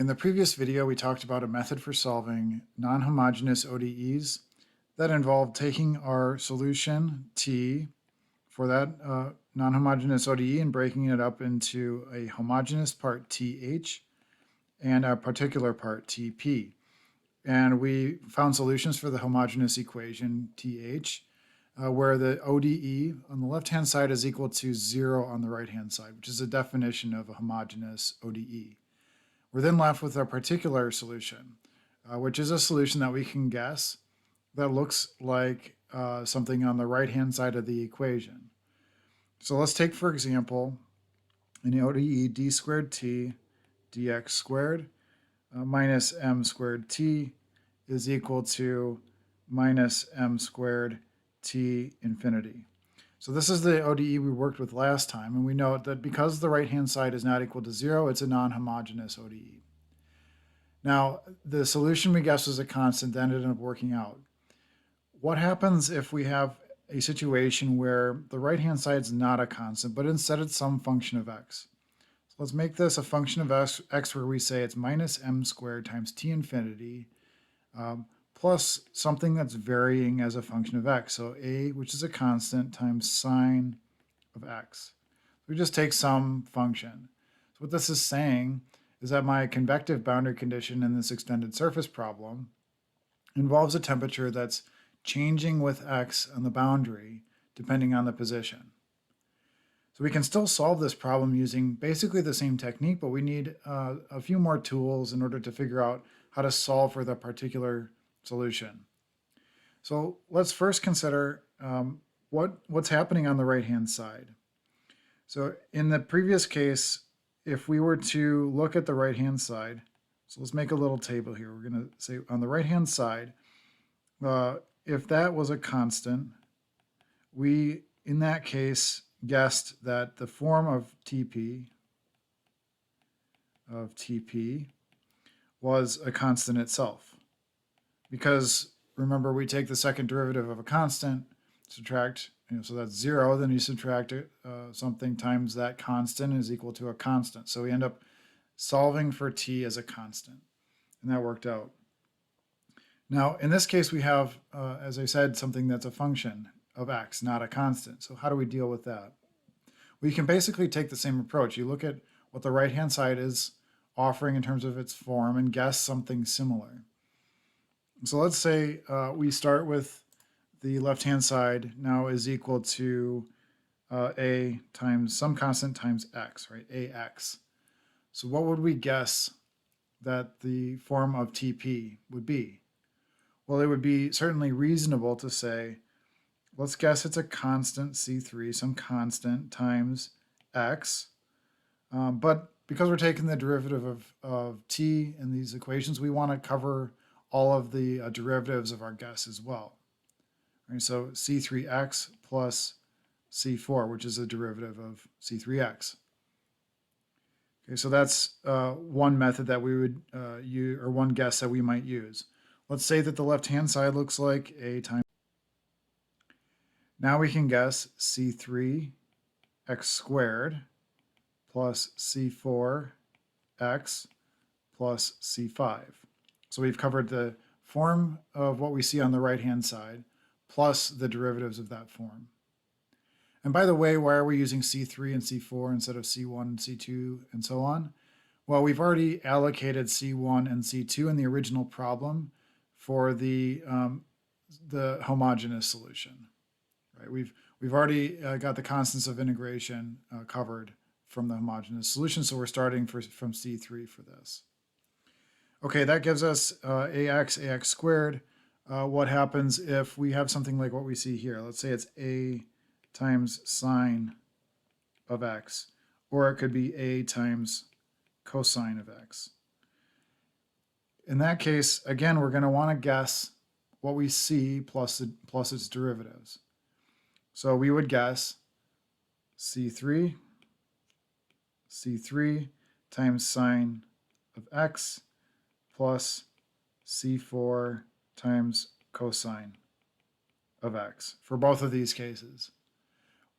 In the previous video, we talked about a method for solving non-homogeneous ODEs that involved taking our solution T for that non-homogeneous ODE and breaking it up into a homogeneous part TH and a particular part TP. And we found solutions for the homogeneous equation TH, where the ODE on the left-hand side is equal to 0 on the right-hand side, which is a definition of a homogeneous ODE. We're then left with our particular solution, which is a solution that we can guess that looks like something on the right-hand side of the equation. So let's take, for example, in the ODE, d squared t dx squared minus m squared t is equal to minus m squared t infinity. So this is the ODE we worked with last time, and we note that because the right-hand side is not equal to 0, it's a non-homogeneous ODE. Now, the solution we guessed was a constant that ended up working out. What happens if we have a situation where the right-hand side is not a constant, but instead it's some function of x? So let's make this a function of x where we say it's minus m squared times t infinity plus something that's varying as a function of x. So a, which is a constant, times sine of x. We just take some function. So what this is saying is that my convective boundary condition in this extended surface problem involves a temperature that's changing with x on the boundary depending on the position. So we can still solve this problem using basically the same technique, but we need a few more tools in order to figure out how to solve for the particular solution. So let's first consider what's happening on the right-hand side. So in the previous case, if we were to look at the right-hand side, so let's make a little table here. We're going to say on the right-hand side, if that was a constant, we, in that case, guessed that the form of TP was a constant itself. Because remember, we take the second derivative of a constant, subtract, so that's 0, then you subtract something times that constant is equal to a constant. So we end up solving for t as a constant, and that worked out. Now, in this case, we have, as I said, something that's a function of x, not a constant. So how do we deal with that? Well, you can basically take the same approach. You look at what the right-hand side is offering in terms of its form and guess something similar. So let's say we start with the left-hand side now is equal to a times some constant times x, right? Ax. So what would we guess that the form of TP would be? Well, it would be certainly reasonable to say, let's guess it's a constant C3, some constant times x. But because we're taking the derivative of t in these equations, we want to cover all of the derivatives of our guess as well. Right, so C3x plus C4, which is a derivative of C3x. Okay, so that's one method that we would use, or one guess that we might use. Let's say that the left-hand side looks like a times. Now we can guess C3x squared plus C4x plus C5. So we've covered the form of what we see on the right-hand side plus the derivatives of that form. And by the way, why are we using C3 and C4 instead of C1 and C2 and so on? Well, we've already allocated C1 and C2 in the original problem for the homogeneous solution. Right? We've already got the constants of integration covered from the homogeneous solution, so we're starting from C3 for this. Okay, that gives us ax squared. What happens if we have something like what we see here? Let's say it's a times sine of x, or it could be a times cosine of x. In that case, again, we're going to want to guess what we see plus its derivatives. So we would guess C3 times sine of x plus C4 times cosine of x for both of these cases.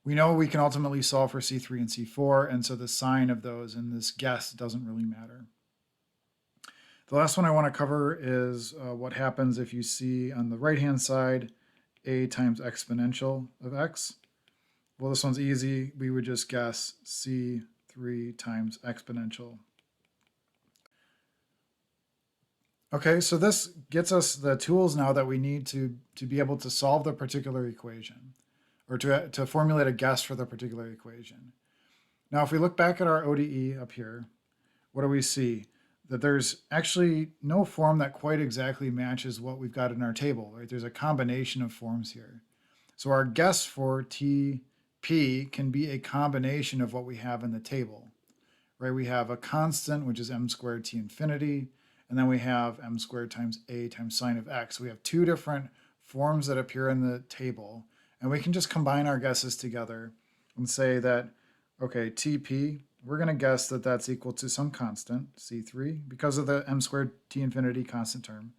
We know we can ultimately solve for C3 and C4, and so the sign of those in this guess doesn't really matter. The last one I want to cover is what happens if you see on the right-hand side a times exponential of x. Well, this one's easy. We would just guess C3 times exponential. Okay, so this gets us the tools now that we need to be able to solve the particular equation, or to formulate a guess for the particular equation. Now, if we look back at our ODE up here, what do we see? That there's actually no form that quite exactly matches what we've got in our table, right? There's a combination of forms here. So our guess for TP can be a combination of what we have in the table, right? We have a constant, which is m squared t infinity, and then we have m squared times a times sine of x. We have two different forms that appear in the table, and we can just combine our guesses together and say that, okay, TP, we're going to guess that that's equal to some constant, C3, because of the m squared t infinity constant term,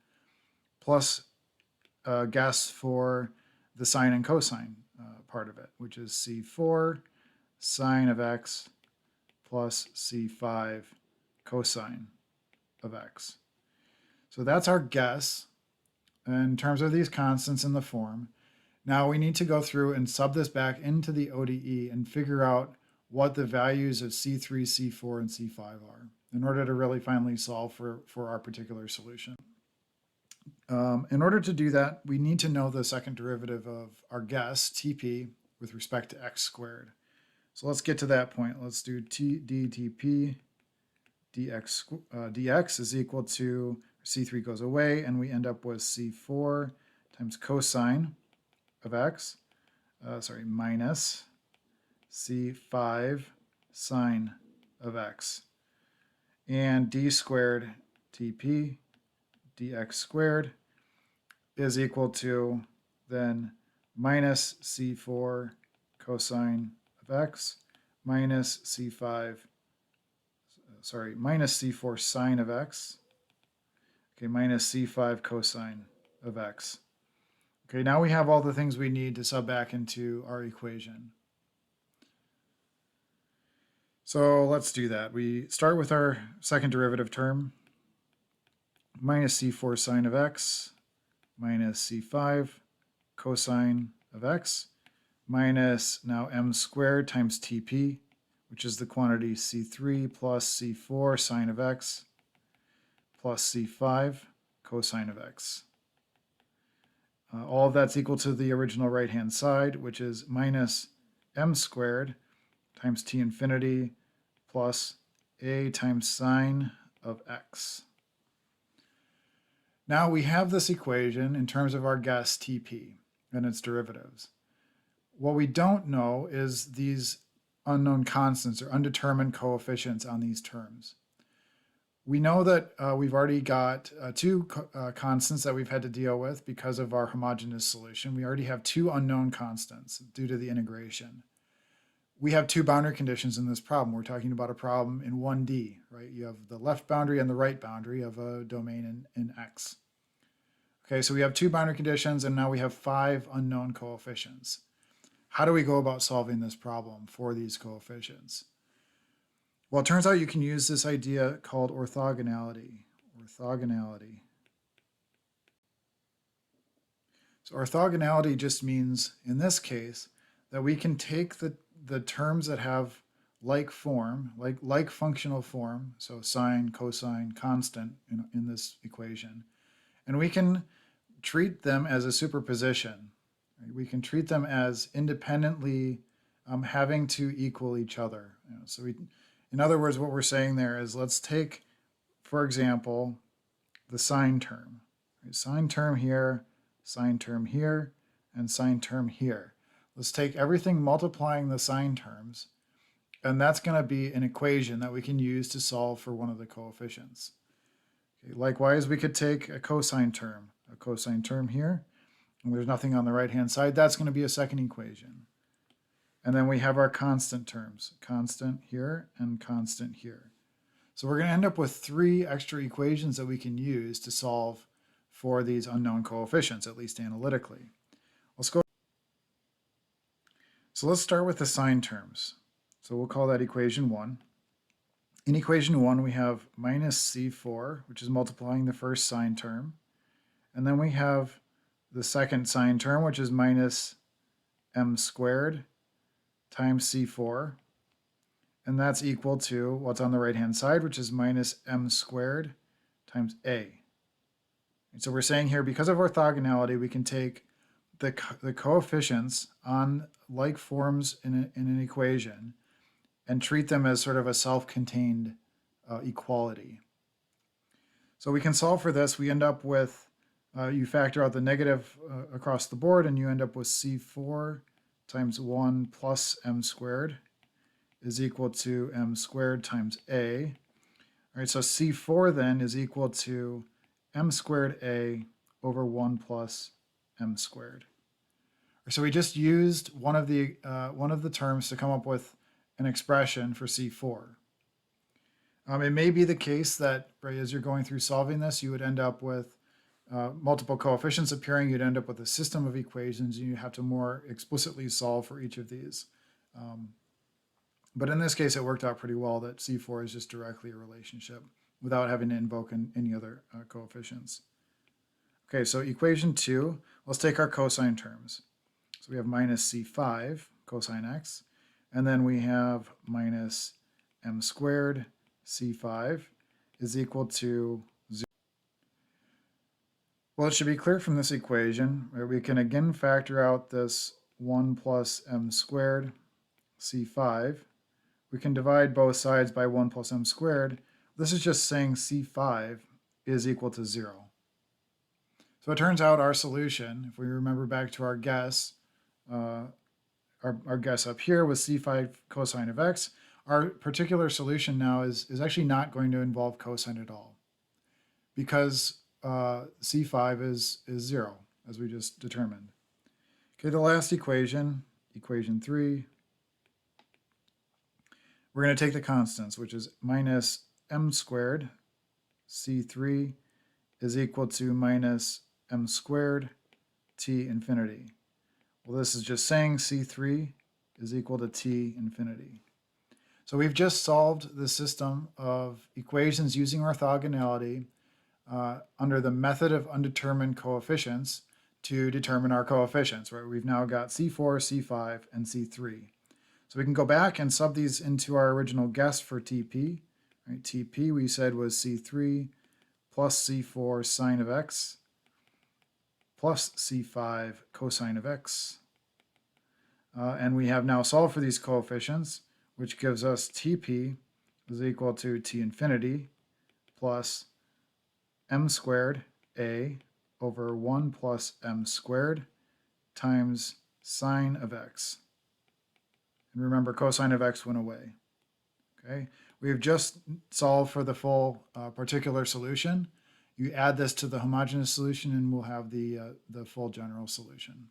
plus a guess for the sine and cosine part of it, which is C4 sine of x plus C5 cosine of x. So that's our guess in terms of these constants in the form. Now we need to go through and sub this back into the ODE and figure out what the values of C3, C4, and C5 are in order to really finally solve for our particular solution. In order to do that, we need to know the second derivative of our guess, TP, with respect to x squared. So let's get to that point. Let's do dTP dx is equal to, C3 goes away, and we end up with C4 times cosine of x, minus C5 sine of x. And d squared TP dx squared is equal to then minus C4 cosine of x minus minus C4 sine of x, okay, minus C5 cosine of x. Okay, now we have all the things we need to sub back into our equation. So let's do that. We start with our second derivative term, minus C4 sine of x minus C5 cosine of x minus now m squared times TP, which is the quantity C3 plus C4 sine of x plus C5 cosine of x. All of that's equal to the original right-hand side, which is minus m squared times t infinity plus a times sine of x. Now we have this equation in terms of our guess TP and its derivatives. What we don't know is these unknown constants or undetermined coefficients on these terms. We know that we've already got two constants that we've had to deal with because of our homogeneous solution. We already have two unknown constants due to the integration. We have two boundary conditions in this problem. We're talking about a problem in 1D, right? You have the left boundary and the right boundary of a domain in X. Okay, so we have two boundary conditions, and now we have 5 unknown coefficients. How do we go about solving this problem for these coefficients? Well, it turns out you can use this idea called orthogonality. Orthogonality. So orthogonality just means, in this case, that we can take the terms that have like form, like functional form, so sine, cosine, constant in this equation, and we can treat them as a superposition. Right? We can treat them as independently having to equal each other. So in other words, what we're saying there is, let's take, for example, the sine term. Right? Sine term here, and sine term here. Let's take everything multiplying the sine terms, and that's going to be an equation that we can use to solve for one of the coefficients. Okay, likewise, we could take a cosine term here, and there's nothing on the right-hand side. That's going to be a second equation. And then we have our constant terms, constant here and constant here. So we're going to end up with 3 extra equations that we can use to solve for these unknown coefficients, at least analytically. So let's start with the sine terms. So we'll call that equation 1. In equation 1, we have minus C4, which is multiplying the first sine term. And then we have the second sine term, which is minus m squared times C4. And that's equal to what's on the right-hand side, which is minus m squared times a. And so we're saying here, because of orthogonality, we can take the coefficients on like forms in an equation and treat them as sort of a self-contained equality. So we can solve for this. We end up with, you factor out the negative across the board, and you end up with C4 times 1 plus m squared is equal to m squared times a. All right, so C4 then is equal to m squared a over 1 plus m squared. So we just used one of the terms to come up with an expression for C4. It may be the case that, right, as you're going through solving this, you would end up with multiple coefficients appearing. You'd end up with a system of equations, and you have to more explicitly solve for each of these. But in this case, it worked out pretty well that C4 is just directly a relationship without having to invoke any other coefficients. Okay, so equation 2, let's take our cosine terms. So we have minus C5 cosine x, and then we have minus m squared C5 is equal to 0. Well, it should be clear from this equation, right? We can again factor out this 1 plus m squared C5. We can divide both sides by 1 plus m squared. This is just saying C5 is equal to 0. So it turns out our solution, if we remember back to our guess, our guess up here was C5 cosine of x, our particular solution now is actually not going to involve cosine at all, because C5 is 0, as we just determined. Okay, the last equation, equation 3, we're going to take the constants, which is minus m squared C3 is equal to minus m squared t infinity. Well, this is just saying C3 is equal to t infinity. So we've just solved the system of equations using orthogonality under the method of undetermined coefficients to determine our coefficients, right? We've now got C4, C5, and C3. So we can go back and sub these into our original guess for TP. Right? TP we said was C3 plus C4 sine of x plus C5 cosine of x. And we have now solved for these coefficients, which gives us TP is equal to t infinity plus m squared a over 1 plus m squared times sine of x. And remember, cosine of x went away. Okay, we've just solved for the full particular solution. You add this to the homogeneous solution, and we'll have the full general solution.